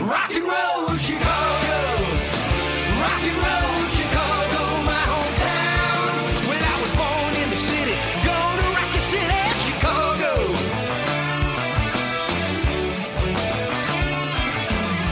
Rock and roll Chicago, rock and roll Chicago, my hometown. Well, I was born in the city, gonna rock the city, Chicago.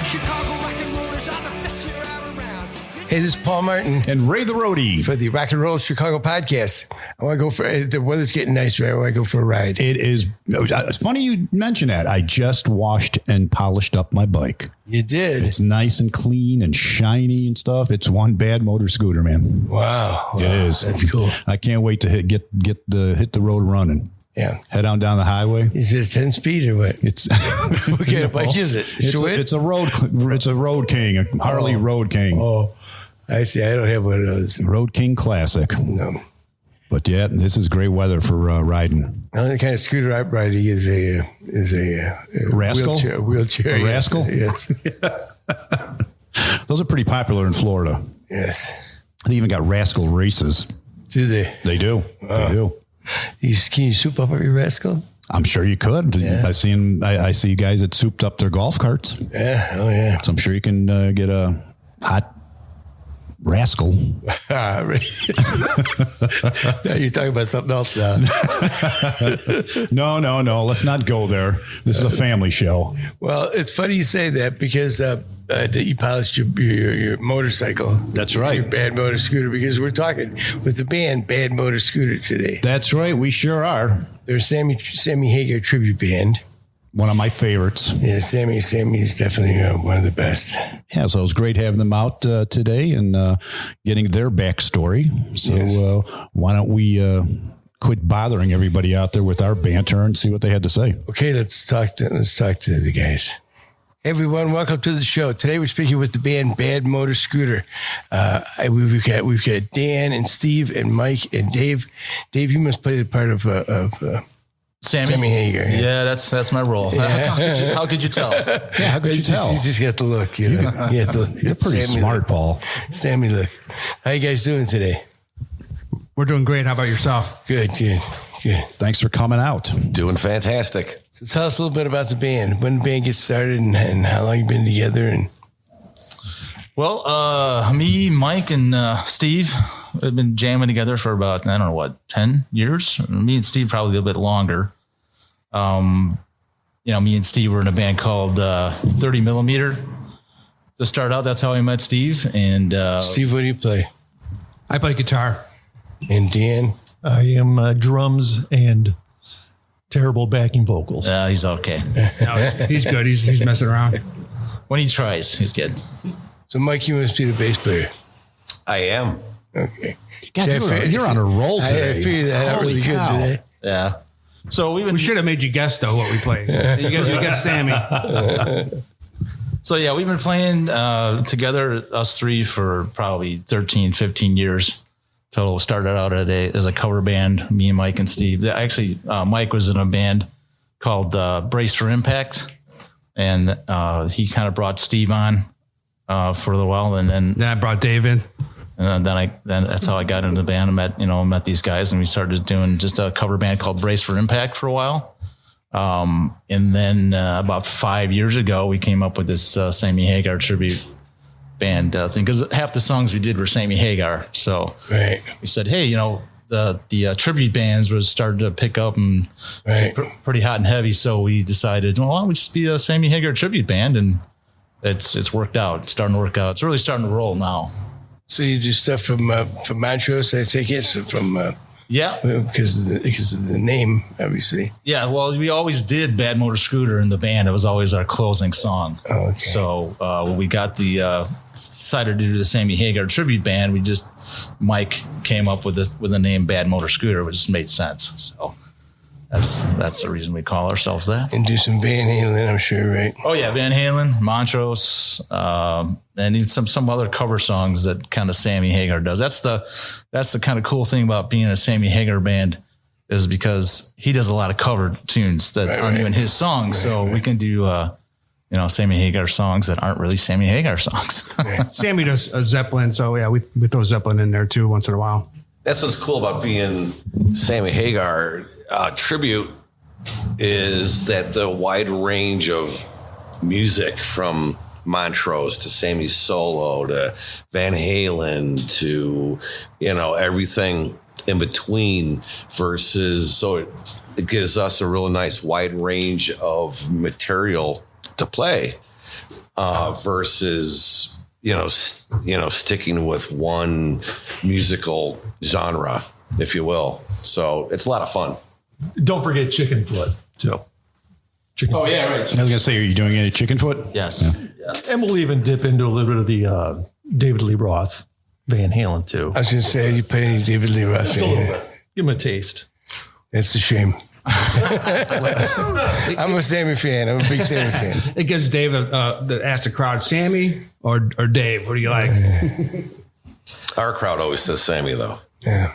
Chicago rock and rollers are the best here out around. Hey, this is Paul Martin And Ray the Roadie. for the Rock and Roll Chicago podcast. I want to go for the weather's getting nicer. I want to go for a ride. It is. It's funny you mention that. I just washed and polished up my bike. You did? It's nice and clean and shiny and stuff. It's one bad motor scooter, man. Wow. It is. That's cool. I can't wait to hit the road running. Yeah. Head on down the highway. Is it 10 speed or what? It's What kind of bike is it? It's a road king, a Harley Road King. Oh, I see. I don't have one of those. Road King Classic. No. But yeah, this is great weather for riding. The only kind of scooter I'm riding is a Rascal? Wheelchair. A Rascal? Yes. Those are pretty popular in Florida. Yes. They even got Rascal races. Do they? They do. They do. Can you soup up your Rascal? I'm sure you could. Yeah. I see guys that souped up their golf carts. Yeah. Oh, yeah. So I'm sure you can get a hot Rascal. Now you're talking about something else now. No. Let's not go there. This is a family show. Well, it's funny you say that because that you polished your motorcycle. That's right. Your bad motor scooter, because we're talking with the band Bad Motor Scooter today. That's right. We sure are. They're a Sammy Hagar tribute band. One of my favorites. Yeah, Sammy's definitely one of the best. Yeah, so it was great having them out today and getting their backstory. So Yes. Why don't we quit bothering everybody out there with our banter and see what they had to say? Okay, let's talk to the guys. Hey everyone, welcome to the show. Today we're speaking with the band Bad Motor Scooter. We've got Dan and Steve and Mike and Dave. Dave, you must play the part of Sammy Hagar. Yeah, that's my role. Yeah. How could you tell? Yeah, how could you tell? He's just got the look, you know. You're pretty smart, look. Paul. Sammy look. How you guys doing today? We're doing great. How about yourself? Good. Thanks for coming out. Doing fantastic. So tell us a little bit about the band. When the band gets started and how long you've been together. And Well, me, Mike, and Steve have been jamming together for about, 10 years? Me and Steve probably a little bit longer. Me and Steve were in a band called 30 Millimeter. To start out, that's how I met Steve. And Steve, what do you play? I play guitar. And Dan? I am drums and terrible backing vocals. he's okay. No, he's good. He's messing around. When he tries, he's good. So Mike, you must be the bass player. I am. Okay. God, Yeah, you're on a roll today. I figured that out Holy really cow. good today. Yeah. So We should have made you guess though what we played. You got Sammy. So, yeah, we've been playing together, us three, for probably 13, 15 years. Total. Started out as a cover band, me and Mike and Steve. Actually, Mike was in a band called Brace for Impact, and he kind of brought Steve on for a little while, and then Then I brought Dave in. and then that's how I got into the band and met these guys, and we started doing just a cover band called Brace for Impact for a while. And then about 5 years ago, we came up with this Sammy Hagar tribute band thing, because half the songs we did were Sammy Hagar. So Right. we said, hey, the tribute bands was starting to pick up and Right. pretty hot and heavy. So we decided, well, why don't we just be a Sammy Hagar tribute band? And it's worked out. It's starting to work out. It's really starting to roll now. So you do stuff from Montrose, I take it, so from Yeah. because of the name, obviously. Yeah, well, we always did Bad Motor Scooter in the band. It was always our closing song. Oh, okay. So when we got decided to do the Sammy Hagar tribute band, Mike came up with the name Bad Motor Scooter, which just made sense. So that's the reason we call ourselves that. And do some Van Halen, I'm sure, right? Oh yeah, Van Halen, Montrose, and some other cover songs that kind of Sammy Hagar does. That's the kind of cool thing about being a Sammy Hagar band, is because he does a lot of cover tunes that aren't even his songs. So we can do Sammy Hagar songs that aren't really Sammy Hagar songs. Sammy does Zeppelin, so yeah, we throw Zeppelin in there too once in a while. That's what's cool about being Sammy Hagar tribute, is that the wide range of music from Montrose to Sammy Solo to Van Halen to, everything in between versus, so it gives us a really nice wide range of material to play versus, sticking with one musical genre, if you will. So it's a lot of fun. Don't forget chicken foot too. Chicken foot. yeah, right. I was going to say, are you doing any chicken foot? Yes. Yeah. And we'll even dip into a little bit of the David Lee Roth Van Halen too. I was going to say, you play any David Lee Roth? Just a little bit. Give him a taste. That's a shame. I'm a Sammy fan. I'm a big Sammy fan. It gives Dave to ask the crowd, Sammy or Dave, what do you like? Our crowd always says Sammy, though. Yeah.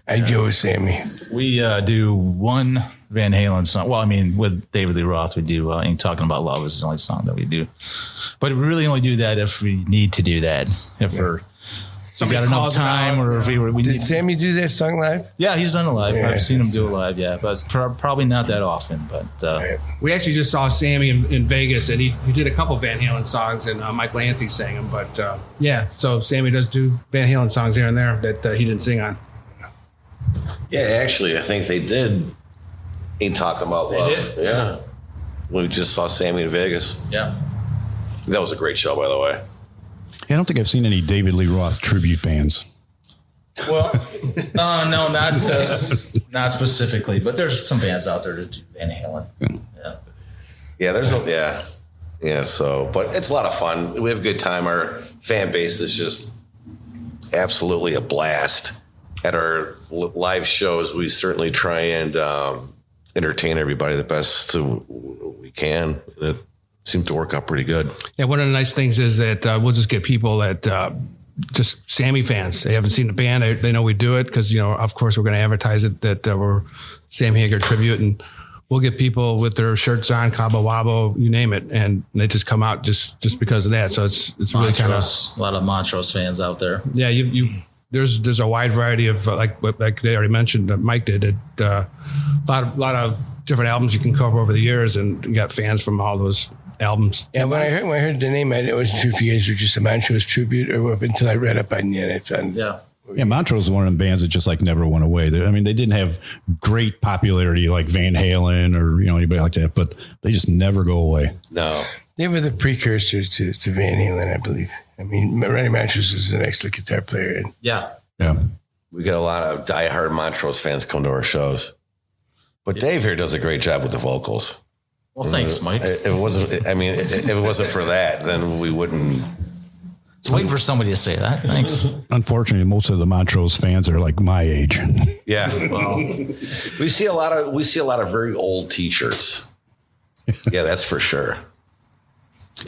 I'd go with Sammy. We do one Van Halen song. Well, I mean, with David Lee Roth, we do Ain't Talking About Love is the only song that we do. But we really only do that if we need to do that. If we're we got enough time, or if we Did need. Sammy do that song live? Yeah, he's done it live. Yeah, I've seen him do it live. Yeah, but probably not that often. But We actually just saw Sammy in Vegas, and he did a couple Van Halen songs, and Michael Anthony sang them. But so Sammy does do Van Halen songs here and there that he didn't sing on. Yeah, actually, I think they did Ain't Talking About Love. did? Yeah. We just saw Sammy in Vegas. yeah. That was a great show, by the way. I don't think I've seen any David Lee Roth tribute bands. Well, no, not specifically, but there's some bands out there that do Van Halen. Yeah. Yeah, yeah. So, but it's a lot of fun. We have a good time. Our fan base is just absolutely a blast. At our live shows, we certainly try and entertain everybody the best we can. It seemed to work out pretty good. Yeah, one of the nice things is that we'll just get people that just Sammy fans. They haven't seen the band. They know we do it because, of course, we're going to advertise it that we're Sammy Hagar tribute. And we'll get people with their shirts on, Cabo Wabo, you name it. And they just come out just because of that. So it's really kind of A lot of Montrose fans out there. yeah, there's a wide variety of like they already mentioned that Mike did a lot of different albums you can cover over the years, and you got fans from all those albums. Yeah, when I heard the name, I wasn't sure if you guys were just a Montrose tribute or what, until I read up on you. And I found, Yeah. Yeah, Montrose is one of them bands that just like never went away. They didn't have great popularity like Van Halen or anybody like that, but they just never go away. No. they were the precursor to Van Halen, I believe. I mean, Randy Montrose is an excellent guitar player. And Yeah. Yeah. We get a lot of diehard Montrose fans come to our shows. But Dave here does a great job with the vocals. Well, thanks, Mike. If it wasn't for that, then we wouldn't. I was waiting for somebody to say that. Thanks. Unfortunately, most of the Montrose fans are like my age. Yeah. Well, We see a lot of very old T-shirts. Yeah, that's for sure.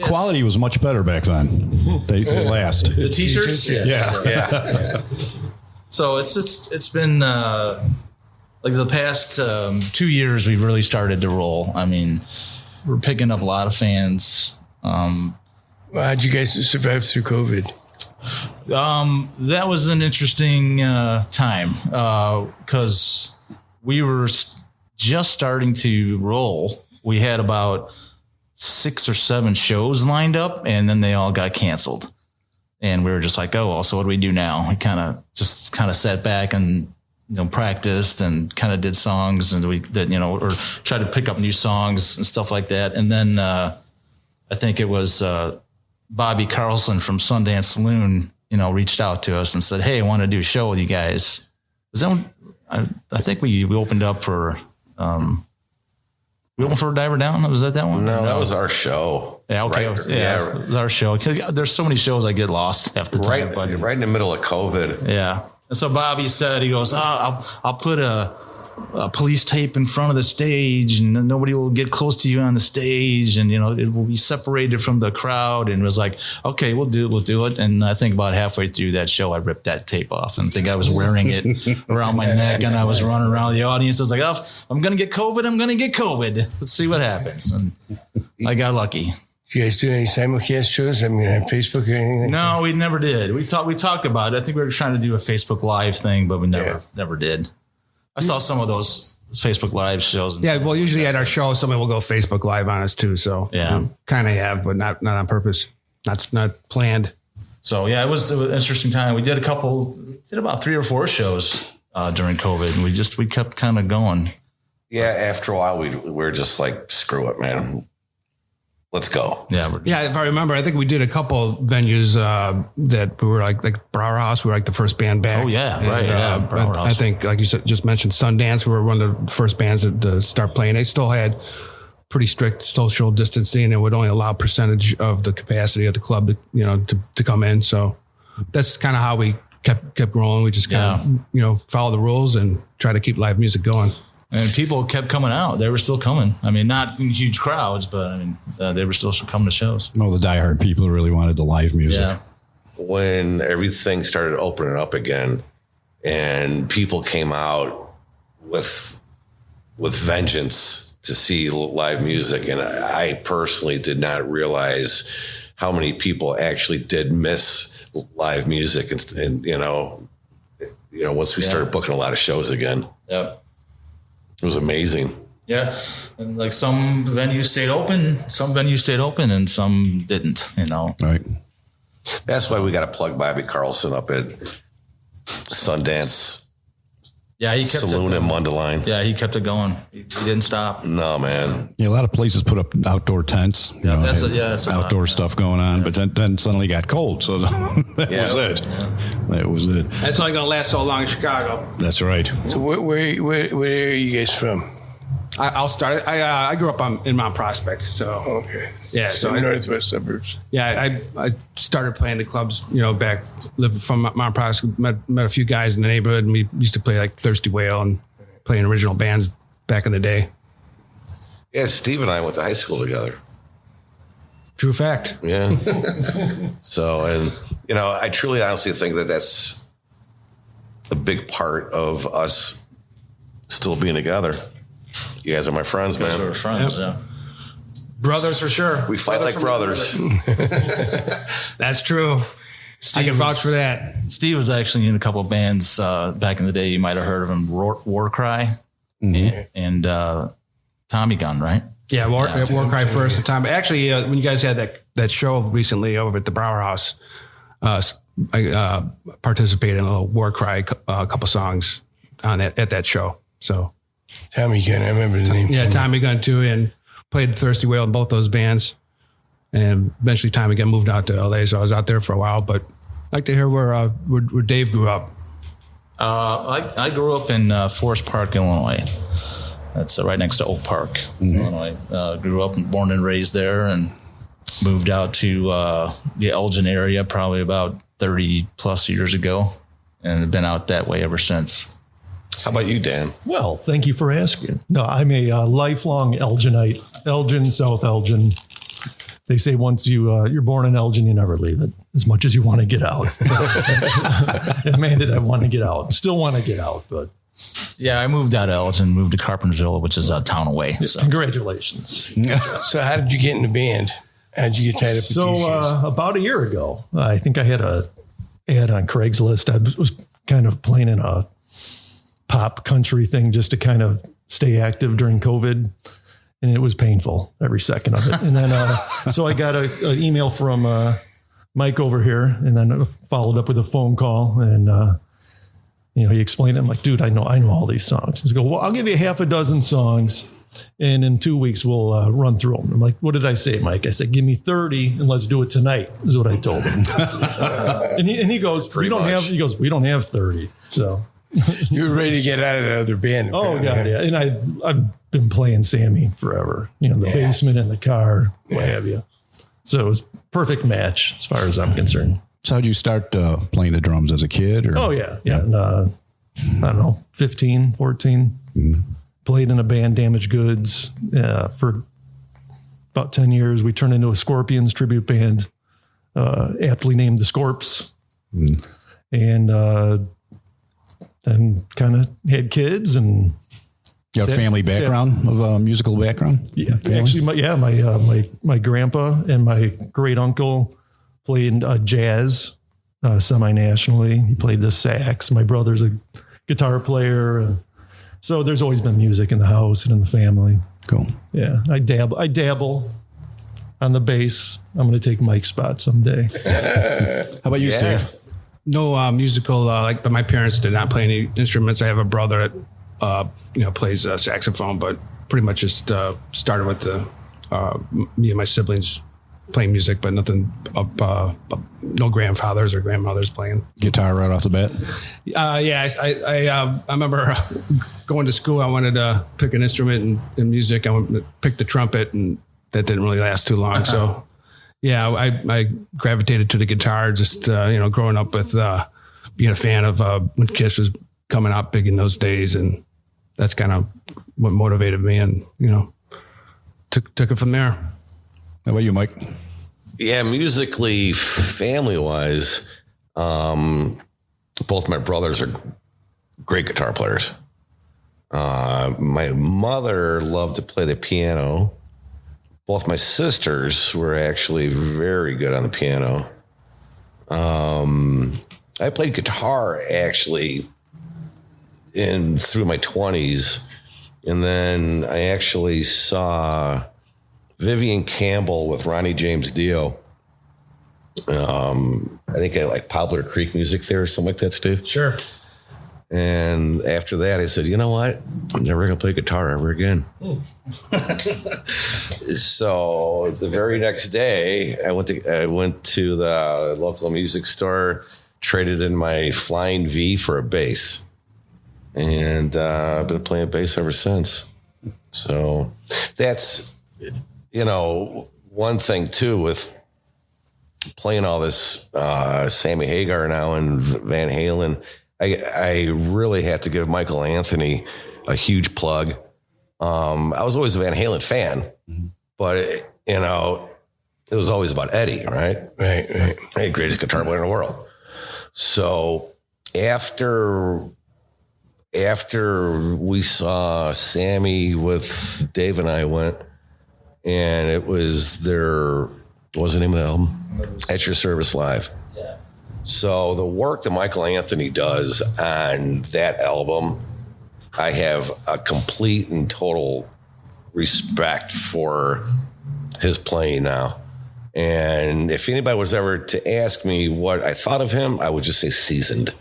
Quality was much better back then. They last. the t-shirts? Yes. Yeah. So it's been like the past 2 years we've really started to roll. I mean, we're picking up a lot of fans. well, how'd you guys survive through COVID? That was an interesting time because we were just starting to roll. We had about 6 or 7 shows lined up, and then they all got canceled. And we were just like, oh, well, so what do we do now? We kind of sat back and, practiced and kind of did songs and or tried to pick up new songs and stuff like that. And then I think it was Bobby Carlson from Sundance Saloon, reached out to us and said, hey, I want to do a show with you guys. Was that one? I think we opened up for, we opened for Diver Down. Was that one? No, that was our show. Yeah. Okay. Right, Yeah. It was our show. There's so many shows I get lost half the time. Right in the middle of COVID. Yeah. And so Bobby said, he goes, I'll put a police tape in front of the stage and nobody will get close to you on the stage. And, it will be separated from the crowd. And it was like, okay, we'll do it. And I think about halfway through that show, I ripped that tape off and I think I was wearing it around my neck and I was running around the audience. I was like, oh, I'm going to get COVID. Let's see what happens. And I got lucky. You guys do any simulcast shows? I mean, on Facebook or anything? No, we never did. We talked about it. I think we were trying to do a Facebook Live thing, but we never did. I saw some of those Facebook Live shows. And Yeah, stuff. well, usually at our show, somebody will go Facebook Live on us too. So Yeah. kind of have, but not on purpose. Not planned. So yeah, it was an interesting time. We did about 3 or 4 shows during COVID, and we kept kind of going. Yeah, after a while, we were just like, screw it, man. Let's go. Yeah, Yeah, if I remember, I think we did a couple venues that we were like Brower House. We were like the first band back. Oh, yeah, right, yeah, Brower I House. think, like you said, just mentioned Sundance. We were one of the first bands to start playing. They still had pretty strict social distancing and would only allow percentage of the capacity of the club to come in. So that's kind of how we kept growing. We just kind of follow the rules and try to keep live music going. And people kept coming out. They were still coming. I mean, not in huge crowds, but I mean, they were still coming to shows. No, the diehard people who really wanted the live music. Yeah. When everything started opening up again and people came out with vengeance to see live music. And I personally did not realize how many people actually did miss live music. And once we started booking a lot of shows again, Yeah. it was amazing. Yeah. And like some venues stayed open, and some didn't, Right. That's why we got to plug Bobby Carlson up at Sundance Yeah, he kept Saloon it, in Mundelein. Yeah, he kept it going. He didn't stop. No, man. Yeah, a lot of places put up outdoor tents. You know, that's had that's a outdoor lot, stuff going on, but then suddenly got cold, so that was it. That was it. That's only going to last so long in Chicago. That's right. So where are you guys from? I'll start. I grew up in Mount Prospect, so Okay. yeah. So northwest suburbs. yeah, I started playing the clubs, back living from Mount Prospect. Met a few guys in the neighborhood, and we used to play like Thirsty Whale and playing original bands back in the day. Yeah, Steve and I went to high school together. True fact. Yeah. So, and, I truly honestly think that that's a big part of us still being together. You guys are my friends, man. We were friends, Yep. Brothers for sure. We fight like brothers. That's true. I can vouch for that. Steve was actually in a couple of bands back in the day. You might have heard of him, War Cry and Tommy Gun, right? Yeah, War Cry first at the time. Actually, when you guys had that show recently over at the Brower House, I participated in a little War Cry, a couple songs on at that show. So Tommy Gun, I remember his name. yeah, Tommy Gun too, and played Thirsty Whale in both those bands. And eventually Tommy Gun moved out to LA, so I was out there for a while. But I'd like to hear where Dave grew up. I grew up in Forest Park, Illinois. That's right next to Oak Park, Illinois. Grew up and born and raised there, and moved out to the Elgin area probably about 30 plus years ago, and have been out that way ever since. How about you, Dan? Well, thank you for asking. No, I'm a lifelong Elginite. Elgin, South Elgin. They say once you're born in Elgin, you never leave it as much as you want to get out. And man, did I want to get out. Still want to get out, but. Yeah, I moved out of Elgin, moved to Carpentersville, which is a town away. So. Congratulations. So how did you get in the band? How did you get tied up with these guys? About a year ago, I think I had a ad on Craigslist. I was kind of playing in a pop country thing just to kind of stay active during COVID. And it was painful every second of it. And then, so I got an email from Mike over here, and then followed up with a phone call. And, he explained it. I'm like, dude, I know all these songs. He's go, well, I'll give you half a dozen songs, and in 2 weeks we'll run through them. I'm like, what did I say, Mike? I said, give me 30 and let's do it tonight, is what I told him. and he goes, we don't have 30. So You were ready to get out of the other band. oh apparently. God, yeah. And I've been playing Sammy forever, the basement, in the car, what have you. So it was perfect match as far as I'm concerned. So how'd you start playing the drums as a kid? Or? Oh yeah. And, I don't know, 15, 14, played in a band, Damaged Goods, for about 10 years. We turned into a Scorpions tribute band, aptly named the Scorps. And then kind of had kids and. You have a family background of musical background? Yeah. Actually, my grandpa and my great uncle played jazz semi-nationally. He played the sax. My brother's a guitar player. So there's always been music in the house and in the family. Cool. Yeah, I dabble on the bass. I'm going to take Mike's spot someday. How about you, Yeah. Steve? No musical, but my parents did not play any instruments. I have a brother that, plays saxophone, but pretty much just started with me and my siblings playing music, but nothing no grandfathers or grandmothers playing. Guitar right off the bat? I remember going to school. I wanted to pick an instrument in music. I wanted to pick the trumpet, and that didn't really last too long. So, yeah, I gravitated to the guitar, just, growing up with being a fan of when Kiss was coming out big in those days. And that's kind of what motivated me, and, took it from there. How about you, Mike? Yeah, musically, family-wise, both my brothers are great guitar players. My mother loved to play the piano. Both my sisters were actually very good on the piano. I played guitar actually through my 20s, and then I actually saw Vivian Campbell with Ronnie James Dio. I think I like Poplar Creek Music there or something like that, Steve. Sure. And after that, I said, you know what? I'm never going to play guitar ever again. So the very next day, I went to the local music store, traded in my Flying V for a bass. And I've been playing bass ever since. So that's, one thing too with playing all this Sammy Hagar now and Van Halen. I really have to give Michael Anthony a huge plug. I was always a Van Halen fan, but it was always about Eddie, right? Right. Hey, greatest guitar player in the world. So after we saw Sammy with Dave and I went, and it was what was the name of the album? At Your Service Live. Yeah. So the work that Michael Anthony does on that album, I have a complete and total respect for his playing now. And if anybody was ever to ask me what I thought of him, I would just say seasoned.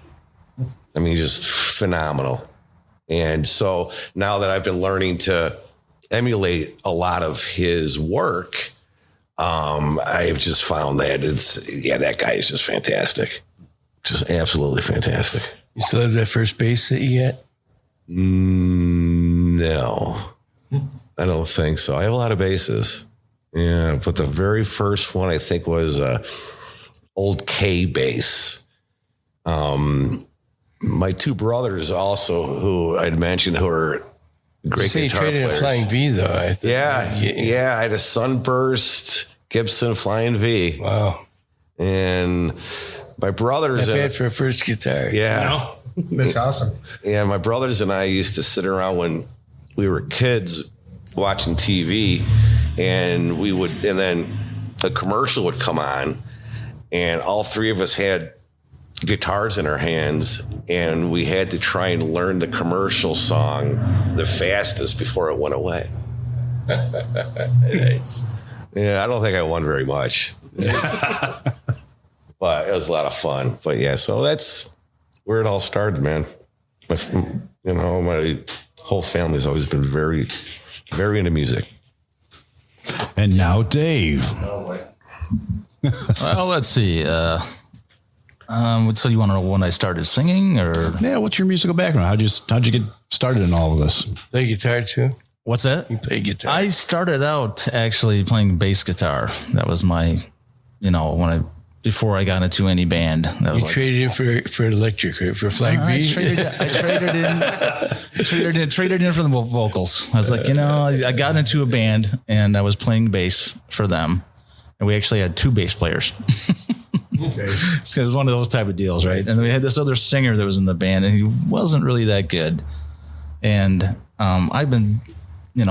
I mean, just phenomenal. And so now that I've been learning to emulate a lot of his work, I've just found that that guy is just fantastic. Just absolutely fantastic. You still have that first bass that you get? No, I don't think so. I have a lot of basses. Yeah, but the very first one I think was old K bass. My two brothers also, who I'd mentioned, who are great you guitar traded players. a Flying V though. I think. Yeah. I had a Sunburst Gibson Flying V. Wow. And my brothers. Not bad for a first guitar. Yeah. That's awesome. Yeah, my brothers and I used to sit around when we were kids watching TV, and then a commercial would come on, and all three of us had guitars in our hands, and we had to try and learn the commercial song the fastest before it went away. Nice. Yeah, I don't think I won very much. But it was a lot of fun. But yeah, so that's where it all started, man. My whole family's always been very, very into music. And now Dave. Well, let's see. So you want to know when I started singing, or Yeah, what's your musical background? How'd you get started in all of this? Play guitar too? what's that? You play guitar? I started out actually playing bass guitar. That was my, before I got into any band. That was traded in for electric, right? For Flag B? I traded in for the vocals. I was like, I got into a band and I was playing bass for them. And we actually had two bass players. So it was one of those type of deals, right? And we had this other singer that was in the band and he wasn't really that good. And I've been,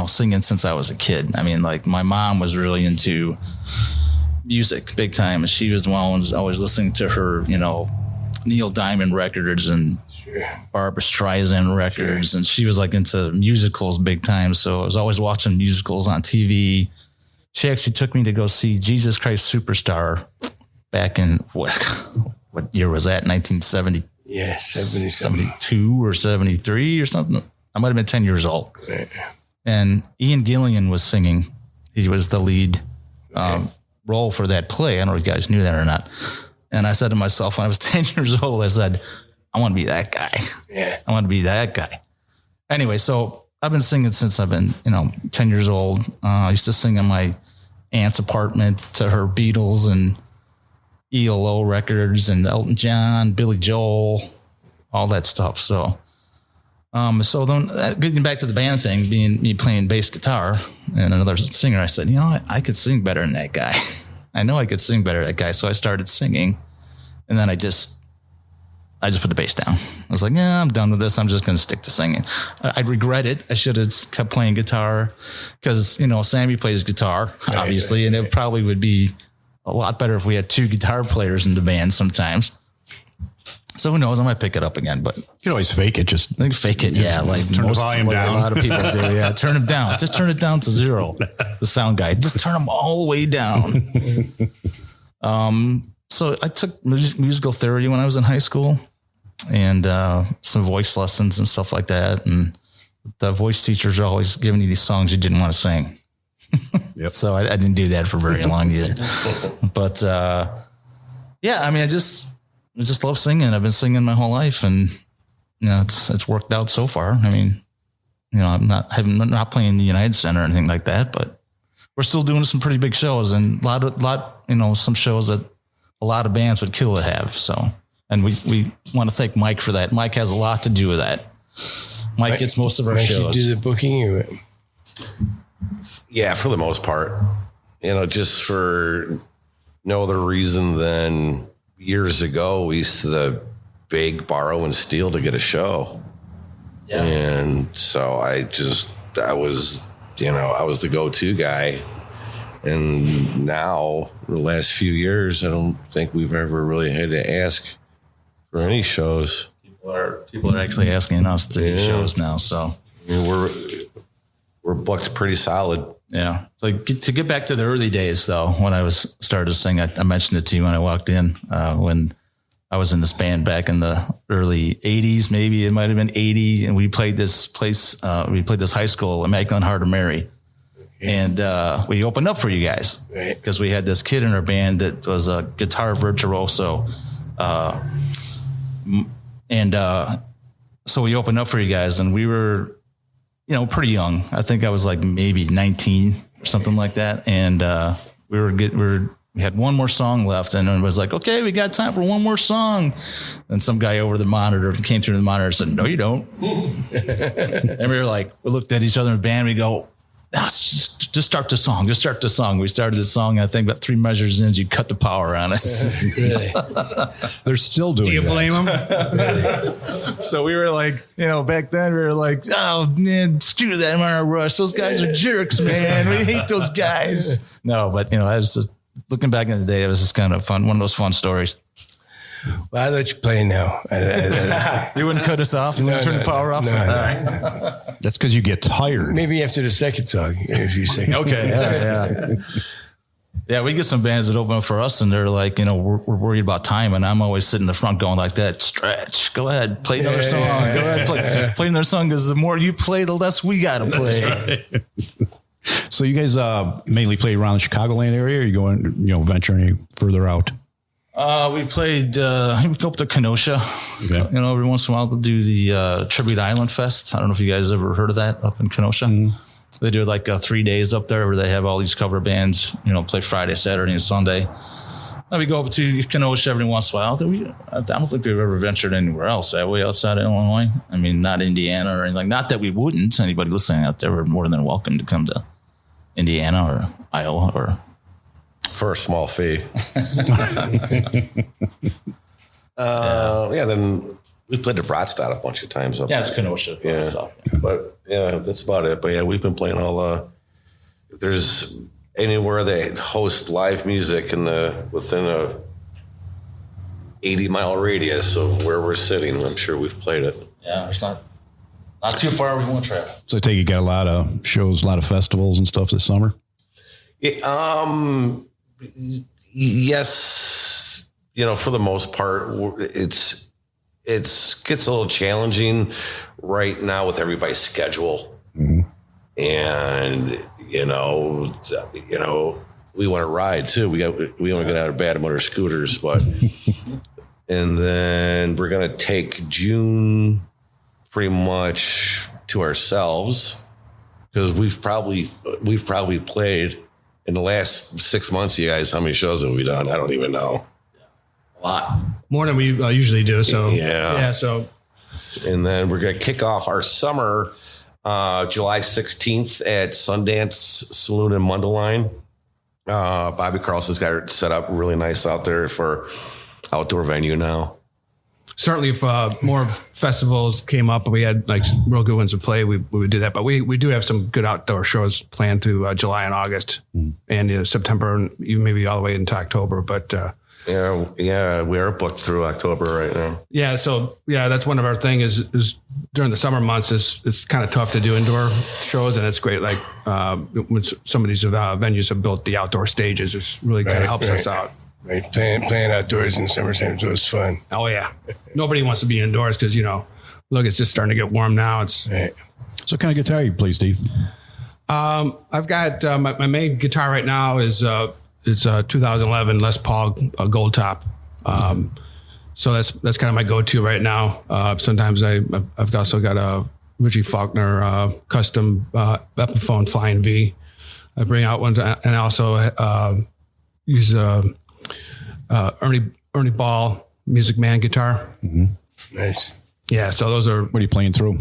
singing since I was a kid. I mean, like my mom was really into music big time. And she was the one who was always listening to her, Neil Diamond records and Barbara Streisand records. And she was like into musicals big time. So I was always watching musicals on TV. She actually took me to go see Jesus Christ Superstar back in what year was that? 1970. Yeah, 72 or 73 or something. I might have been 10 years old. Right. And Ian Gilligan was singing. He was the lead role for that play. I don't know if you guys knew that or not. And I said to myself, when I was 10 years old, I said, I want to be that guy. Yeah. I want to be that guy. Anyway, so I've been singing since I've been, 10 years old. I used to sing in my aunt's apartment to her Beatles and ELO records and Elton John, Billy Joel, all that stuff. So then getting back to the band thing, being me playing bass guitar and another singer, I said, I could sing better than that guy. I know I could sing better than that guy. So I started singing, and then I just put the bass down. I was like, yeah, I'm done with this. I'm just going to stick to singing. I regret it. I should have kept playing guitar because, Sammy plays guitar, obviously, and it probably would be a lot better if we had two guitar players in the band sometimes. So who knows? I might pick it up again, but You can always fake it. Just fake it. Yeah. Like turn the volume down. A lot of people do. Yeah. Turn it down. Just turn it down to 0. The sound guy, just turn them all the way down. So I took musical theory when I was in high school and some voice lessons and stuff like that. And the voice teachers are always giving you these songs you didn't want to sing. Yep. So I didn't do that for very long either. But I just love singing. I've been singing my whole life, and it's worked out so far. I mean, I'm not playing the United Center or anything like that, but we're still doing some pretty big shows and some shows that a lot of bands would kill to have. So, and we want to thank Mike for that. Mike has a lot to do with that. Mike gets most of our shows. You do the booking or what? Yeah, for the most part, just for no other reason than years ago, we used to beg, borrow, and steal to get a show. Yeah. And so I was the go-to guy. And now, the last few years, I don't think we've ever really had to ask for any shows. People are actually asking us to do shows now. So I mean, we're booked pretty solid. Yeah. Like to get back to the early days, though, when I started to sing, I mentioned it to you when I walked in, when I was in this band back in the early 80s, maybe it might have been 80. And we played this high school, Immaculate Heart of Mary. And we opened up for you guys because we had this kid in our band that was a guitar virtuoso. So we opened up for you guys, and we were, pretty young. I think I was like maybe 19 or something like that. And we had one more song left, and it was like, okay, we got time for one more song. And some guy over the monitor came through the monitor and said, no, you don't. And we looked at each other in the band. We go, no, just start the song. Just start the song. We started the song. I think about 3 measures in, you cut the power on us. Really? They're still doing that. Do you blame them? So we were like, back then we were like, oh man, screw that M&R Rush. Those guys are jerks, man. We hate those guys. No, but I was just looking back in the day. It was just kind of fun. One of those fun stories. Well, I let you play now. You wouldn't cut us off? You wouldn't turn the power off? No. That's because you get tired. Maybe after the second song, if you sing. Okay. Yeah. Yeah, we get some bands that open up for us, and they're like, we're worried about time, and I'm always sitting in the front going like that, stretch, go ahead, play another song. Go ahead, play another song, because the more you play, the less we got to play. That's right. So you guys mainly play around the Chicagoland area, or are you going, venture any further out? We played, we go up to Kenosha. Okay. Every once in a while they'll do the Tribute Island Fest. I don't know if you guys ever heard of that up in Kenosha. Mm-hmm. They do like 3 days up there where they have all these cover bands, play Friday, Saturday, and Sunday. We go up to Kenosha every once in a while. I don't think we've ever ventured anywhere else, have we, outside of Illinois? I mean, not Indiana or anything. Not that we wouldn't. Anybody listening out there, we're more than welcome to come to Indiana or Iowa or... For a small fee. Then we played to Bratstad a bunch of times up there. It's Kenosha. Yeah. But that's about it. But we've been playing all if there's anywhere they host live music within a 80-mile radius of where we're sitting. I'm sure we've played it. Yeah, it's not too far. We won't travel. So I take it you got a lot of shows, a lot of festivals and stuff this summer? Yes, for the most part, it gets a little challenging right now with everybody's schedule. Mm-hmm. And, we want to ride too. We want to get out of bad motor scooters, but, and then we're going to take June pretty much to ourselves because we've probably played in the last 6 months. You guys, how many shows have we done? I don't even know. A lot more than we usually do. So yeah. So, and then we're going to kick off our summer July 16th at Sundance Saloon in Mundelein. Bobby Carlson's got it set up really nice out there for outdoor venue now. Certainly, if more festivals came up and we had like real good ones to play, we would do that. But we do have some good outdoor shows planned through July and August and September, and even maybe all the way into October. But yeah, we are booked through October right now. Yeah, so that's one of our thing is during the summer months it's kind of tough to do indoor shows, and it's great. Like when some of these venues have built the outdoor stages, it really kind of helps us out. Right, playing outdoors in the summertime, so it's fun. Oh yeah, nobody wants to be indoors because look, it's just starting to get warm now. It's right. So what kind of guitar you play, Steve? I've got my main guitar right now is it's a 2011 Les Paul Gold Top. So that's kind of my go-to right now. Sometimes I've also got a Richie Faulkner custom Epiphone Flying V. I bring out one, and I also use Ernie Ball Music Man guitar. Mm-hmm. Nice. Yeah. So those are. What are you playing through?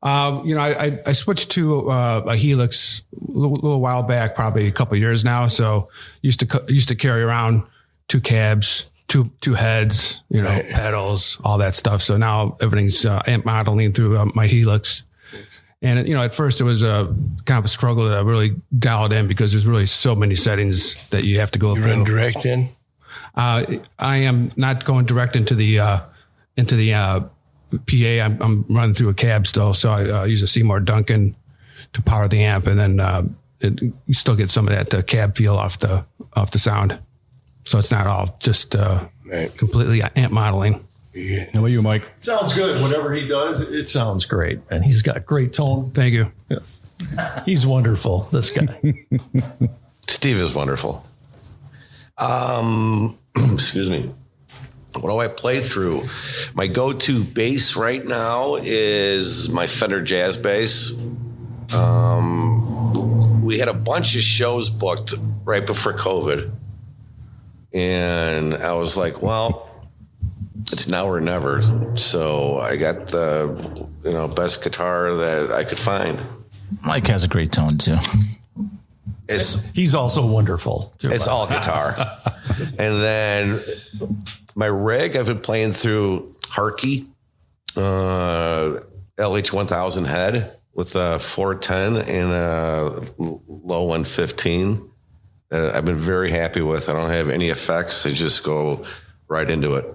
I switched to a Helix a little while back, probably a couple of years now. So used to carry around two cabs, two heads, pedals, all that stuff. So now everything's amp modeling through my Helix. And at first it was a kind of a struggle to really dial it in because there's really so many settings that you have to go through. You run direct in? I am not going direct into the PA. I'm running through a cab still, so I use a Seymour Duncan to power the amp, and then you still get some of that cab feel off the sound. So it's not all just completely amp modeling. Yeah. How about you, Mike? Sounds good. Whatever he does, it sounds great, and he's got great tone. Thank you. Yeah. He's wonderful. This guy. Steve is wonderful. Excuse me. What do I play through? My go-to bass right now is my Fender Jazz bass. We had a bunch of shows booked right before COVID. And I was like, well, it's now or never. So I got the, best guitar that I could find. Mike has a great tone too. He's also wonderful. It's all guitar. And then my rig, I've been playing through Harkey, LH1000 head with a 410 and a low 115. I've been very happy with. I don't have any effects. I just go right into it.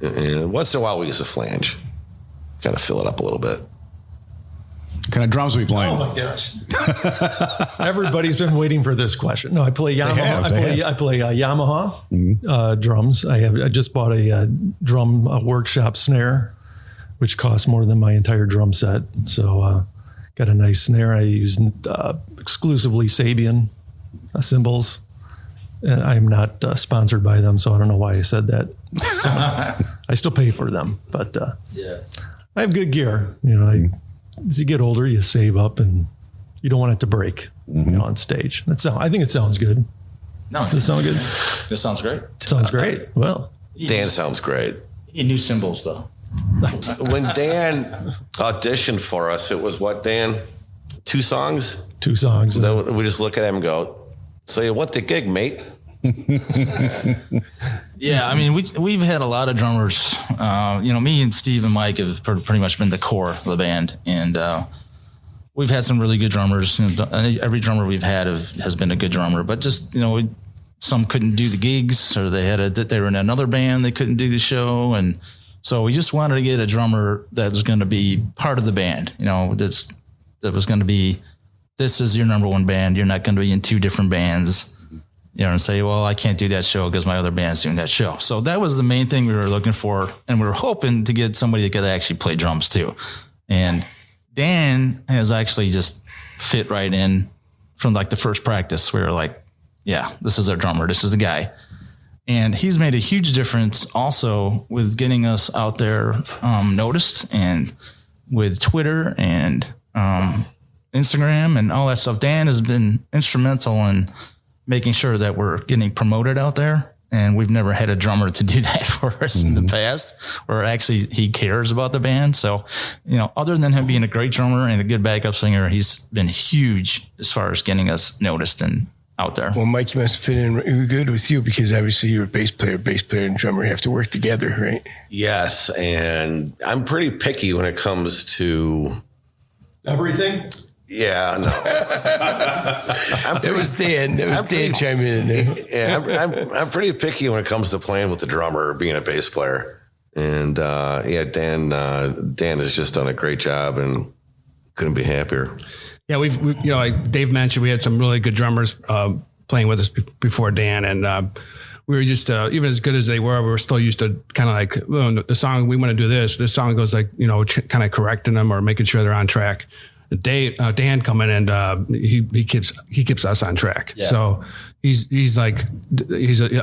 And once in a while we use a flange, kind of fill it up a little bit. What kind of drums are we playing? Oh my gosh! Everybody's been waiting for this question. No, I play Yamaha. I play Yamaha drums. I just bought a drum workshop snare, which costs more than my entire drum set. So got a nice snare. I use exclusively Sabian cymbals. And I'm not sponsored by them, so I don't know why I said that. So, I still pay for them, but I have good gear. As you get older, you save up, and you don't want it to break on stage. I think it sounds good. No, does it sound good? This sounds great. Sounds great. Well, Dan sounds great. You need new cymbals though. When Dan auditioned for us, it was what, Dan? 2 songs? 2 songs. Then we just look at him and go, so you want the gig, mate? Yeah, I mean, we've had a lot of drummers. Me and Steve and Mike have pretty much been the core of the band, and we've had some really good drummers. Every drummer we've had has been a good drummer, but just some couldn't do the gigs, or they were in another band, they couldn't do the show. And so we just wanted to get a drummer that was going to be part of the band, that was going to be, this is your number one band. You're not going to be in two different bands, and say, well, I can't do that show because my other band's doing that show. So that was the main thing we were looking for. And we were hoping to get somebody that could actually play drums too. And Dan has actually just fit right in from like the first practice. We were like, yeah, this is our drummer. This is the guy. And he's made a huge difference also with getting us out there noticed, and with Twitter and Instagram and all that stuff. Dan has been instrumental in making sure that we're getting promoted out there. And we've never had a drummer to do that for us in the past, or actually he cares about the band. So, other than him being a great drummer and a good backup singer, he's been huge as far as getting us noticed and out there. Well, Mike, you must fit in good with you, because obviously you're a bass player and drummer have to work together, right? Yes. And I'm pretty picky when it comes to Everything? Yeah, no. That was Dan chiming in there. Yeah, I'm pretty picky when it comes to playing with the drummer, being a bass player. And Dan has just done a great job, and couldn't be happier. Yeah, we've like Dave mentioned, we had some really good drummers playing with us before Dan, and we were just even as good as they were, we were still used to kind of like, well, the song, we want to do this. This song goes like, kind of correcting them or making sure they're on track. Dan coming in, and he keeps us on track. Yeah. So he's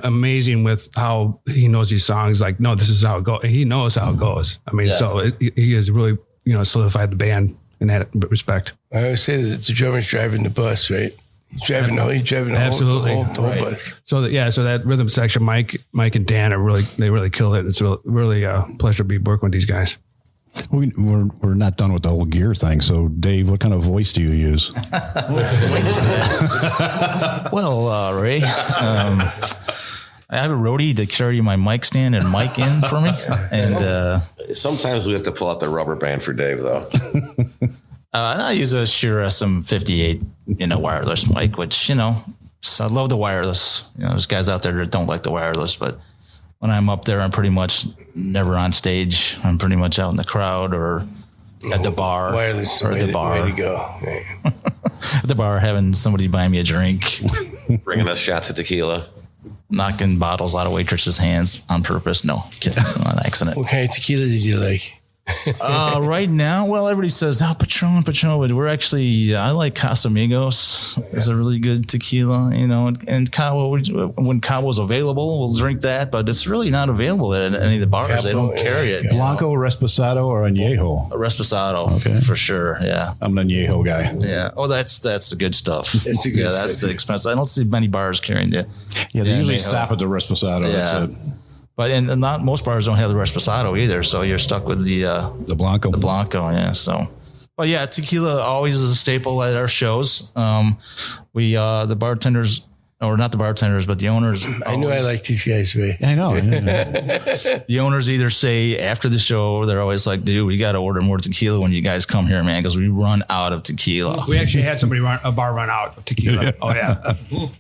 amazing with how he knows these songs. Like, no, this is how it goes. He knows how it goes. I mean, so he has really solidified the band in that respect. I always say that the drummer's driving the bus, right? He's driving the whole bus. So that rhythm section, Mike and Dan really killed it. It's really a pleasure to be working with these guys. We're not done with the whole gear thing. So, Dave, what kind of voice do you use? Well, Ray, I have a roadie to carry my mic stand and mic in for me. And sometimes we have to pull out the rubber band for Dave, though. I use a Shure SM58, wireless mic, which, I love the wireless. There's guys out there that don't like the wireless, but when I'm up there, I'm pretty much never on stage. I'm pretty much out in the crowd or at the bar. Wireless or at the bar. Way to go. Right. At the bar, having somebody buy me a drink. Bringing us shots of tequila. Knocking bottles out of waitresses' hands on purpose. No, kidding, on accident. What kind of tequila did you like? Right now, well, everybody says, Patron, but we're actually, I like Casamigos. It's a really good tequila, and Cabo, when Cabo's available, we'll drink that, but it's really not available at any of the bars. Cabo, they don't carry it. Blanco, Reposado, or Añejo? A Reposado, okay, for sure. Yeah. I'm an Añejo guy. Yeah. Oh, that's the good stuff. That's the expensive. I don't see many bars carrying the. Yeah, they usually stop at the Reposado. Yeah. That's it. But and not most bars don't have the Reposado either, so you're stuck with the Blanco. The Blanco, yeah. So, but yeah, tequila always is a staple at our shows. We the bartenders, or not the bartenders, but the owners. I know I like these guys, right? I know. The owners either say after the show, they're always like, "Dude, we got to order more tequila when you guys come here, man, because we run out of tequila." We actually had a bar run out of tequila. Yeah. Oh yeah.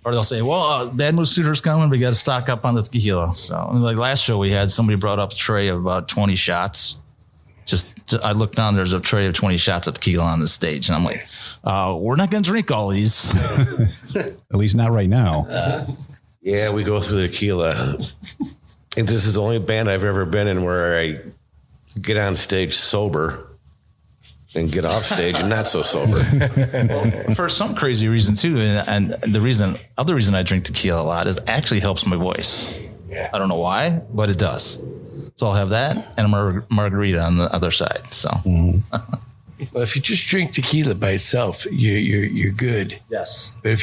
Or they'll say, "Well, Bad Moose Suitor's coming. We got to stock up on the tequila." So, like last show, we had somebody brought up a tray of about 20 shots. I looked down, there's a tray of 20 shots of tequila on the stage. And I'm like, we're not going to drink all these. At least not right now. Yeah, we go through the tequila. And this is the only band I've ever been in where I get on stage sober and get off stage and not so sober. Well, for some crazy reason, too. And the other reason I drink tequila a lot is it actually helps my voice. Yeah. I don't know why, but it does. So I'll have that and a margarita on the other side. So, well, if you just drink tequila by itself, you're good. Yes. But once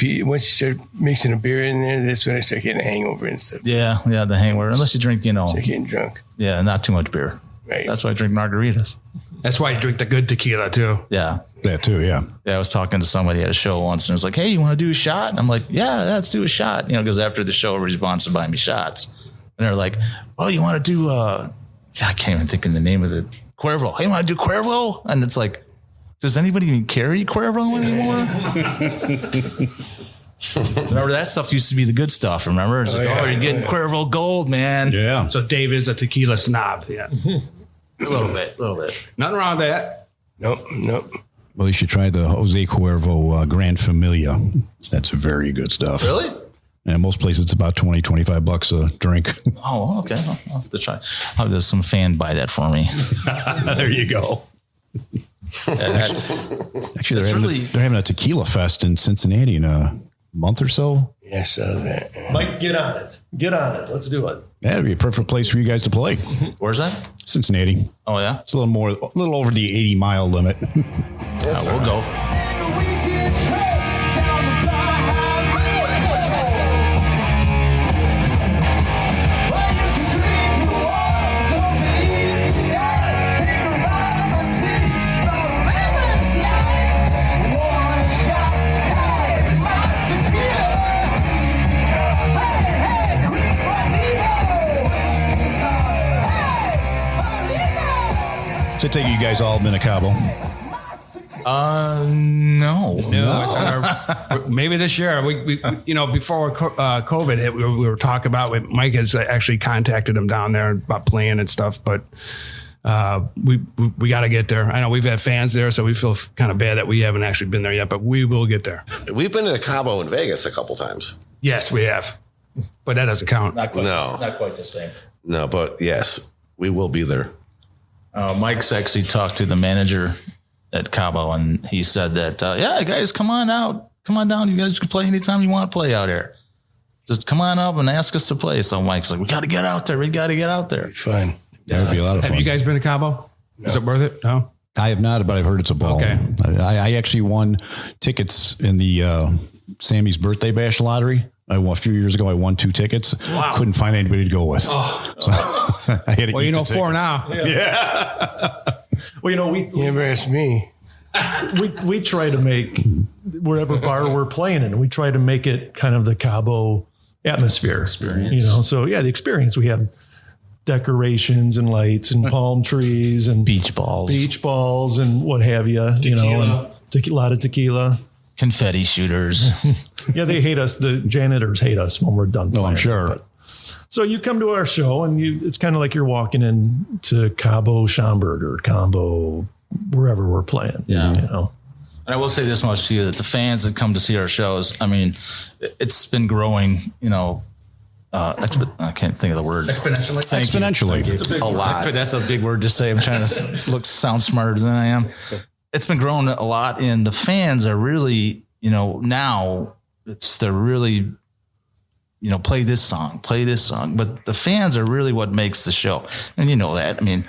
you start mixing a beer in there, that's when I start getting a hangover and stuff. Yeah, the hangover. Unless you drink, start getting drunk. Yeah, not too much beer. Right. That's why I drink margaritas. That's why I drink the good tequila too. Yeah. That too. Yeah. Yeah. I was talking to somebody at a show once, and it was like, "Hey, you want to do a shot?" And I'm like, "Yeah, let's do a shot." Because after the show, everybody wants to buy me shots. And they're like, "Oh, you want to do I can't even think of the name of it. Cuervo. Hey, you want to do Cuervo?" And it's like, does anybody even carry Cuervo anymore? Remember that stuff used to be the good stuff. Remember? It's you're getting Cuervo Gold, man. Yeah. So Dave is a tequila snob. Yeah. A little bit. Nothing wrong with that. Nope. Well, you should try the Jose Cuervo Gran Familia. That's very good stuff. Really? And most places it's about $20-$25 a drink. Oh, okay. I'll have to try. I'll have some fan buy that for me. There you go. That's Actually, really- they're having a tequila fest in Cincinnati in a month or so. Yes, that. Mike, get on it. Let's do it. That'd be a perfect place for you guys to play. Where's that? Cincinnati. Oh yeah. It's a little over the 80-mile limit. We'll go. So I take it you guys all been to Cabo. No. It's on our, maybe this year. We before COVID hit, we were talking about it. Mike has actually contacted him down there about playing and stuff, but we got to get there. I know we've had fans there, so we feel kind of bad that we haven't actually been there yet, but we will get there. We've been to Cabo in Vegas a couple times. Yes, we have, but that doesn't count. Not quite. No. Not quite the same. No, but yes, we will be there. Mike's actually talked to the manager at Cabo, and he said that, yeah, guys, come on out. Come on down. You guys can play anytime you want to play out here. Just come on up and ask us to play. So Mike's like, we got to get out there. Fun. That would be a lot of fun. Have you guys been to Cabo? No. Is it worth it? No. I have not, but I've heard it's a ball. Okay. I actually won tickets in the Sammy's birthday bash lottery. A few years ago, I won 2 tickets. Wow. Couldn't find anybody to go with. So I had to eat the 4 tickets. now. Yeah. Well, You never asked me. we try to make wherever bar we're playing in, we try to make it kind of the Cabo atmosphere. Experience. So yeah, the experience. We have decorations and lights and palm trees and Beach balls and what have you. And a lot of tequila. Confetti shooters. Yeah, they hate us. The janitors hate us when we're done. No, I'm playing. sure. But- so you come to our show and it's kind of like you're walking into Cabo Schaumburg or Cabo, wherever we're playing. Yeah. And I will say this much to you, that the fans that come to see our shows, I mean, it's been growing, I can't think of the word. Exponentially. Exponentially. A lot. That's a big word to say. I'm trying to sound smarter than I am. It's been growing a lot, and the fans are really, now they're really, play this song. But the fans are really what makes the show. And you know that. I mean,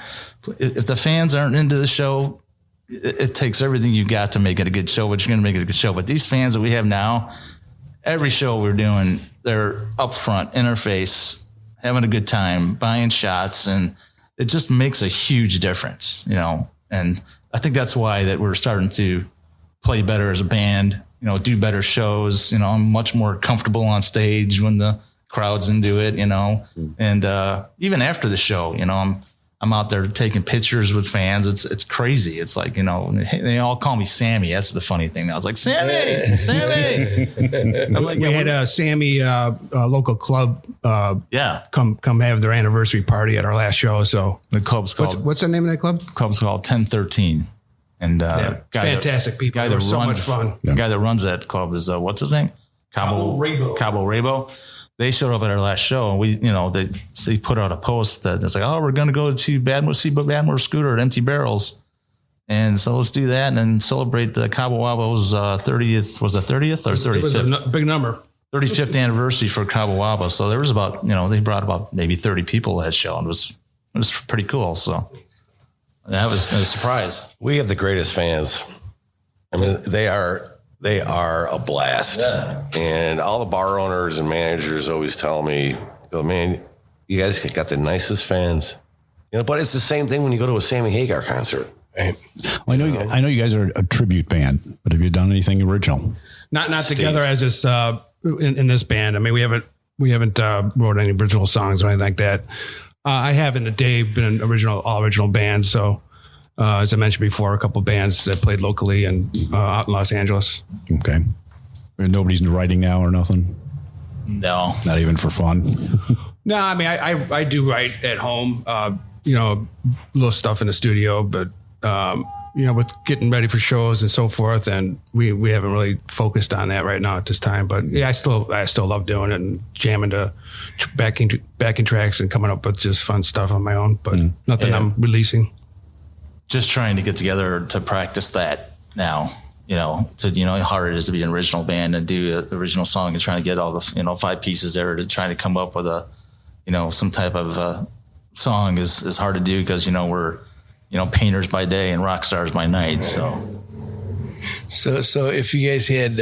if the fans aren't into the show, it takes everything you got to make it a good show, but you're going to make it a good show. But these fans that we have now, every show we're doing, they're up front, in our face, having a good time, buying shots, and it just makes a huge difference, And I think that's why that we're starting to play better as a band, do better shows. I'm much more comfortable on stage when the crowd's into it, and even after the show, I'm out there taking pictures with fans. It's crazy. It's like, they all call me Sammy. That's the funny thing. I was like, Sammy. I'm like, We had a Sammy local club come have their anniversary party at our last show. So the club's called what's the name of that club? 1013. And fantastic people. They were so much fun. The guy that runs that club is what's his name? Cabo Rabo. They showed up at our last show, and we, they put out a post that it's like, oh, we're going to go to Badmore Scooter at Empty Barrels. And so let's do that and then celebrate the Cabo Wabo's 30th. Was it 30th or 35th? It was a big number. 35th anniversary for Cabo Wabo. So there was about, they brought about maybe 30 people to that show, and it was pretty cool. So that was a surprise. We have the greatest fans. I mean, they are a blast. Yeah. And all the bar owners and managers always tell me, man, you guys got the nicest fans. But it's the same thing when you go to a Sammy Hagar concert. Right. Well, I know you guys are a tribute band, but have you done anything original? Not together as this in this band. I mean, we haven't wrote any original songs or anything like that. I have in the day been an all original band. So as I mentioned before, a couple of bands that played locally and out in Los Angeles. Okay. And nobody's writing now or nothing? No. Not even for fun? No, I mean, I do write at home, little stuff in the studio, but, with getting ready for shows and so forth. And we haven't really focused on that right now at this time, but yeah, I still love doing it and jamming to backing tracks and coming up with just fun stuff on my own, but nothing I'm releasing. Just trying to get together to practice that now. How hard it is to be an original band and do an original song and trying to get all the, 5 pieces there to try to come up with some type of song is hard to do because, we're, painters by day and rock stars by night. So if you guys had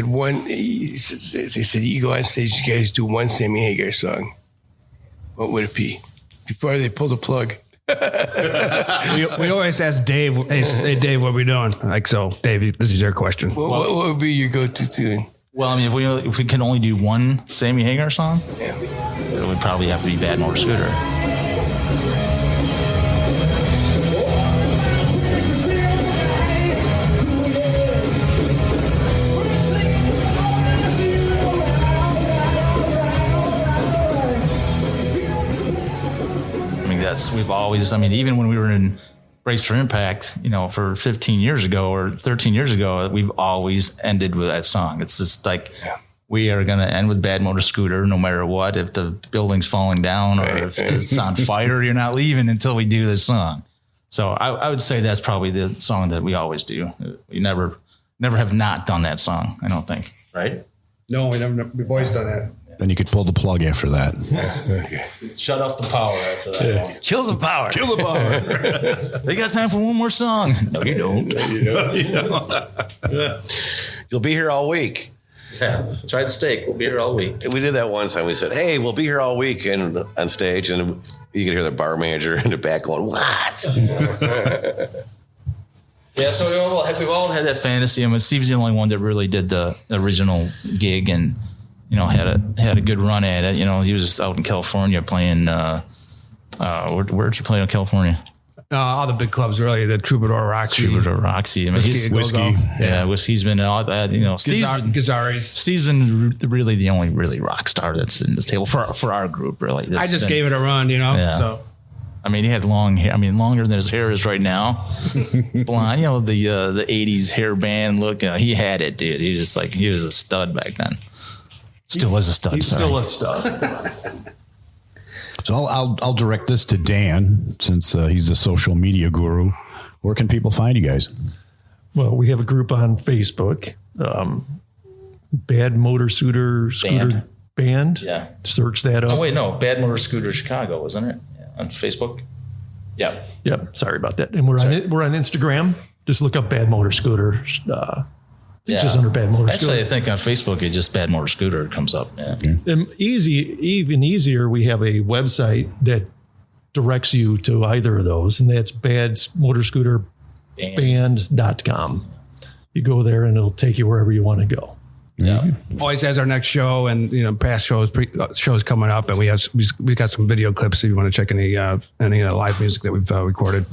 one, they said you go on stage, you guys do one Sammy Hagar song, what would it be? Before they pull the plug. we always ask Dave, hey Dave, what are we doing? Like, so Dave, this is your question. What would be your go-to tune? Well, I mean, if we can only do one Sammy Hagar song, it would probably have to be Bad Motor Scooter. Even when we were in Race for Impact, for 15 years ago or 13 years ago, we've always ended with that song. It's just like, we are going to end with Bad Motor Scooter no matter what. If the building's falling down or if it's on fire, you're not leaving until we do this song. So I would say that's probably the song that we always do. We never have not done that song, I don't think. Right? No, we've always done that. Then you could pull the plug after that. Okay. Shut off the power after that one. Kill the power. Kill the power. They got time for one more song. No, you don't. You'll be here all week. Yeah, try the steak. We'll be here all week. We did that one time. We said, hey, we'll be here all week and on stage. And you could hear the bar manager in the back going, what? Yeah, so we've all had that fantasy. I mean, Steve's the only one that really did the original gig and, had a good run at it. He was just out in California playing, where'd you play in California? All the big clubs, really. The Troubadour Roxy. I mean, he's Whiskey. Yeah, Whiskey's been all that. Steve's been really the only really rock star that's in this table for our group. Really, I just gave it a run, So, I mean, he had long hair. I mean, longer than his hair is right now. Blonde, the '80s hair band look. He had it, dude. He was a stud back then. Still is a stud. He's still a stud. So I'll direct this to Dan since he's the social media guru. Where can people find you guys? Well, we have a group on Facebook, Bad Motor Scooter Band. Yeah. Search that up. Oh, wait, no. Bad Motor Scooter Chicago, wasn't it? Yeah. On Facebook? Yeah. Yep. Sorry about that. And we're on Instagram. Just look up Bad Motor Scooter. Just under Bad Motor Scooter. Actually, I think on Facebook, it's just Bad Motor Scooter comes up. Yeah. And even easier, we have a website that directs you to either of those, and that's badmotorscooterband.com. You go there and it'll take you wherever you want to go. Yeah. Always has our next show and past shows coming up, and we got some video clips if you want to check any live music that we've recorded.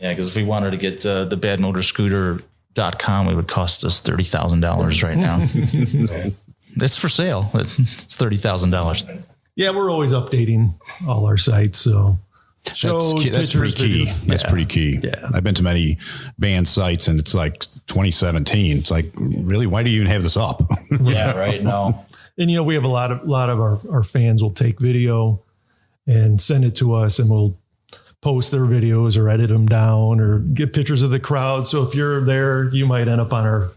Yeah, because if we wanted to get the badmotorscooter.com, it would cost us $30,000 right now. It's for sale. It's $30,000. Yeah, we're always updating all our sites. So that's pretty key. That's pretty key. Yeah. I've been to many band sites and it's like 2017. It's like, really, why do you even have this up? Yeah, right. No. And, we have a lot of our fans will take video and send it to us, and we'll post their videos or edit them down or get pictures of the crowd. So if you're there, you might end up on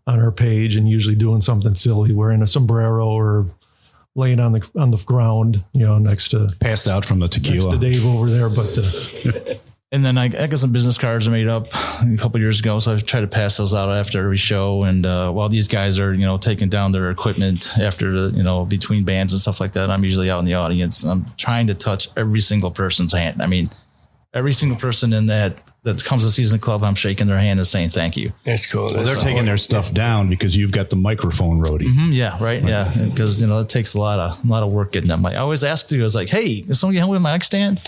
our page and usually doing something silly, wearing a sombrero or laying on the ground, next to passed out from the tequila. Next to Dave over there. But and then I got some business cards I made up a couple of years ago, so I try to pass those out after every show. And while these guys are taking down their equipment after between bands and stuff like that, I'm usually out in the audience. I'm trying to touch every single person's hand. I mean, every single person in that comes to Season Club, I'm shaking their hand and saying thank you. That's cool. Well, they're taking their stuff down because you've got the microphone roadie. Mm-hmm, yeah, right. Yeah, because it takes a lot of work getting that mic. I always ask you, I was like, "Hey, can somebody help me with my mic stand?"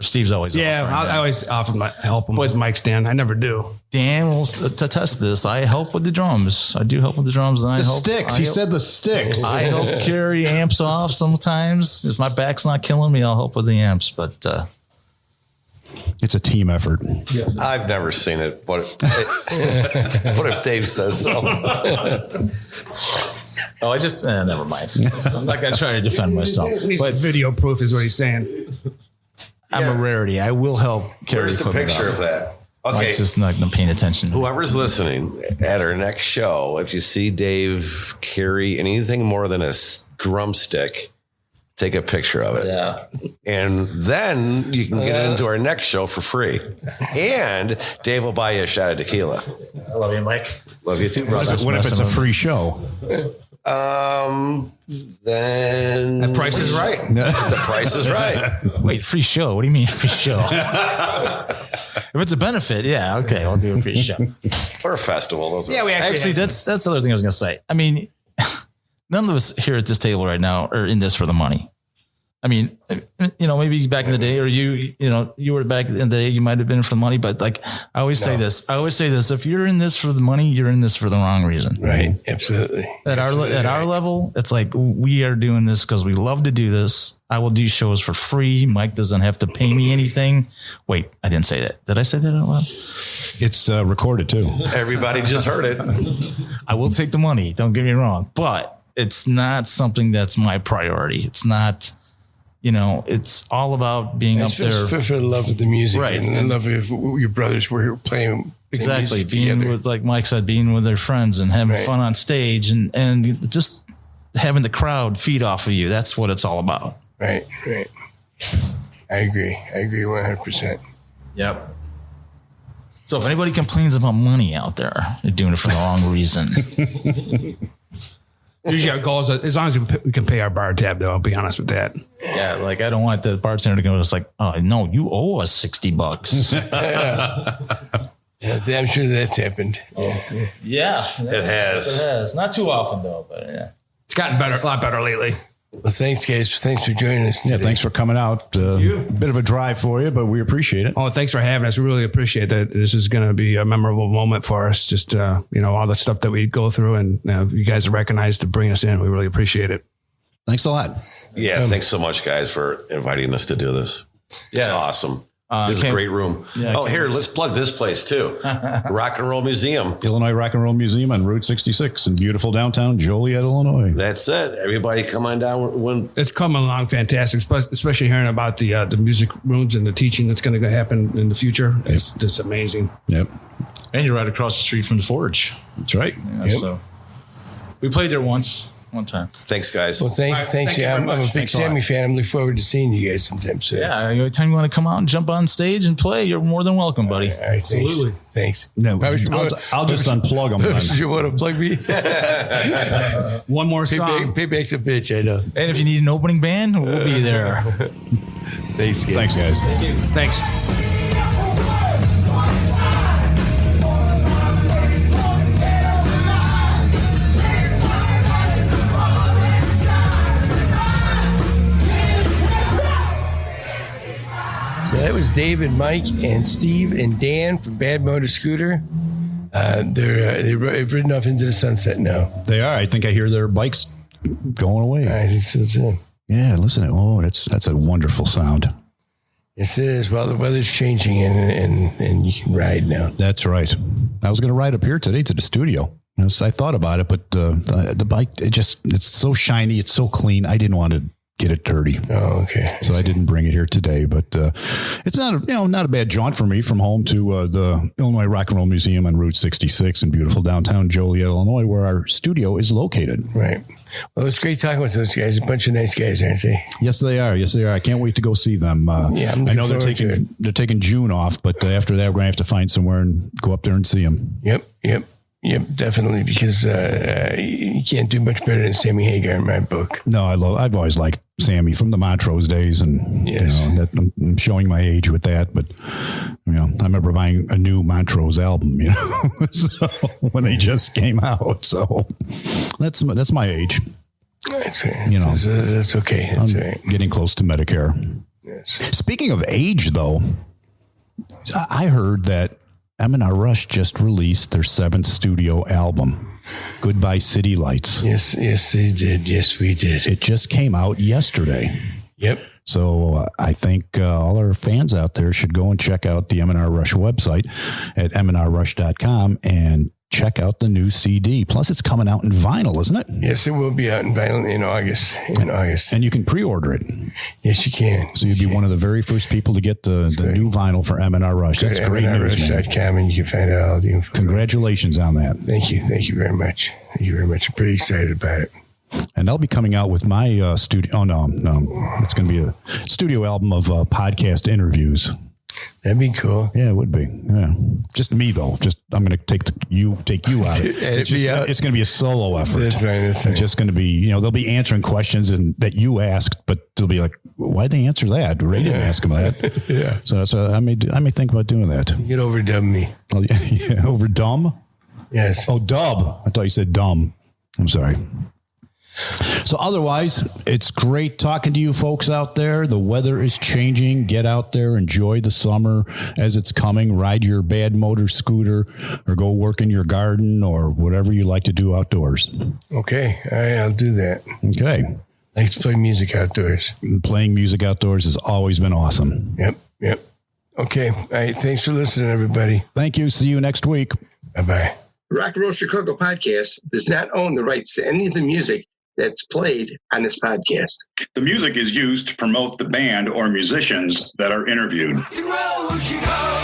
Steve's always Yeah, offering I always offer my help him with mic stand. I never do. Dan, well, to test this, I help with the drums. I do help with the drums. And The sticks. He said the sticks. I help carry amps off sometimes. If my back's not killing me, I'll help with the amps. But It's a team effort. Yes. I've never seen it, but what if Dave says so? I just never mind. I'm not gonna try to defend myself. But video proof is what he's saying. I'm a rarity. I will help carry. Where's the equipment picture off. of that? Okay. Mike's just not paying attention. Whoever's listening at our next show, if you see Dave carry anything more than a drumstick, take a picture of it. Yeah. And then you can get into our next show for free. And Dave will buy you a shot of tequila. I love you, Mike. Love you too, brother. What if it's a free show? Then The price is right. the price is right. Wait, free show? What do you mean free show? If it's a benefit, yeah, okay, I'll do a free show. Or a festival. Those Yeah, we Actually, that's the other thing I was going to say. I mean, none of us here at this table right now are in this for the money. I mean, maybe back in the day, or you were back in the day, you might have been for the money, but like I always say this, if you're in this for the money, you're in this for the wrong reason. Right. Absolutely. At our level, it's like we are doing this because we love to do this. I will do shows for free. Mike doesn't have to pay me anything. Wait, I didn't say that. Did I say that out loud? It's recorded too. Everybody just heard it. I will take the money. Don't get me wrong, but it's not something that's my priority. It's not. It's all about being up there. For the love of the music, Right. and the love of your brothers were playing. Exactly. music Being together. with, like Mike said, being with their friends and having Right. fun on stage and just having the crowd feed off of you. That's what it's all about. Right. I agree 100%. Yep. So if anybody complains about money out there, they're doing it for the wrong reason. Usually our goal is as long as we can pay our bar tab, though. I'll be honest with that. Yeah. Like I don't want the bartender to go, it's like, oh no, you owe us $60. Yeah, I'm sure that's happened. Yeah. It has. Not too often though, but yeah. It's gotten better, a lot better lately. Well, thanks, guys. Thanks for joining us Yeah, today. thanks for coming out. Bit of a drive for you, but we appreciate it. Oh, thanks for having us. We really appreciate that. This is going to be a memorable moment for us. Just, all the stuff that we go through and you guys are recognized to bring us in. We really appreciate it. Thanks a lot. Yeah, thanks so much, guys, for inviting us to do this. It's awesome. This is a great room. Yeah, here, let's plug this place too. Rock and Roll Museum. Illinois Rock and Roll Museum on Route 66 in beautiful downtown Joliet, Illinois. That's it. Everybody come on down when It's coming along fantastic, especially hearing about the music rooms and the teaching that's going to happen in the future. It's just amazing. Yep. And you're right across the street from the Forge. That's right. Yeah, So we played there one time. Thanks, guys. Well, thanks. Thank you Yeah, very I'm a much. big Thanks a lot. Sammy fan. I'm looking forward to seeing you guys sometime soon. Yeah, anytime you want to come out and jump on stage and play, you're more than welcome, buddy. All right, Absolutely. Thanks. No, Why would you I'll just unplug them. you want to plug me? One more song. Payback's a bitch, I know. And if you need an opening band, we'll be there. Thanks, guys. Thanks, guys. Thanks. So that was Dave and Mike and Steve and Dan from Bad Motor Scooter. They've ridden off into the sunset now. They are. I think I hear their bikes going away. I think so too. Yeah, listen. Oh, that's a wonderful sound. Yes, it is. Well, the weather's changing and you can ride now. That's right. I was going to ride up here today to the studio. I thought about it, but the bike, it's so shiny. It's so clean. I didn't want to get it dirty. Oh, okay. So I didn't bring it here today, but it's not a bad jaunt for me from home to the Illinois Rock and Roll Museum on Route 66 in beautiful downtown Joliet, Illinois, where our studio is located. Right. Well, it's great talking with those guys. A bunch of nice guys, aren't they? Yes, they are. Yes, they are. I can't wait to go see them. Yeah, I'm I know looking forward to they're taking June off, but after that, we're going to have to find somewhere and go up there and see them. Yep, definitely, because you can't do much better than Sammy Hagar in my book. No, I've always liked Sammy from the Montrose days, and Yes. I'm showing my age with that. But I remember buying a new Montrose album, so, when they just came out. So that's my age. That's right. You know. That's okay. That's I'm right. getting close to Medicare. Yes. Speaking of age, though, I heard that M&R Rush just released their 7th studio album, Goodbye City Lights. Yes, they did. Yes, we did. It just came out yesterday. Yep. So I think all our fans out there should go and check out the M&R Rush website at mnrrush.com and check out the new CD. Plus, it's coming out in vinyl, isn't it? Yes, it will be out in vinyl in August. And you can pre-order it. Yes, you can. So you'd be one of the very first people to get the new vinyl for M&R Rush. That's great news, man. mnrrush.com, and you can find out all the info. Congratulations on that. Thank you very much. Thank you very much. I'm pretty excited about it. And they'll be coming out with my studio. Oh, no. It's going to be a studio album of podcast interviews. That'd be cool. Yeah, it would be. Yeah. Just me, though. I'm going to take you out of it. It's going to be a solo effort. That's right. It's just going to be, they'll be answering questions that you asked, but they'll be like, why'd they answer that? Ray didn't ask them that. Yeah. So I may think about doing that. You could overdub me. Oh, yeah. Over dumb? Yes. Oh, dub. I thought you said dumb. I'm sorry. So otherwise, it's great talking to you folks out there. The weather is changing. Get out there, enjoy the summer as it's coming. Ride your bad motor scooter or go work in your garden or whatever you like to do outdoors. Okay. All right. I'll do that. Okay. I like to play music outdoors. Playing music outdoors has always been awesome. Yep. Okay. All right. Thanks for listening, everybody. Thank you. See you next week. Bye-bye. Rock and Roll Chicago podcast does not own the rights to any of the music that's played on this podcast. The music is used to promote the band or musicians that are interviewed. Rock and roll Chicago.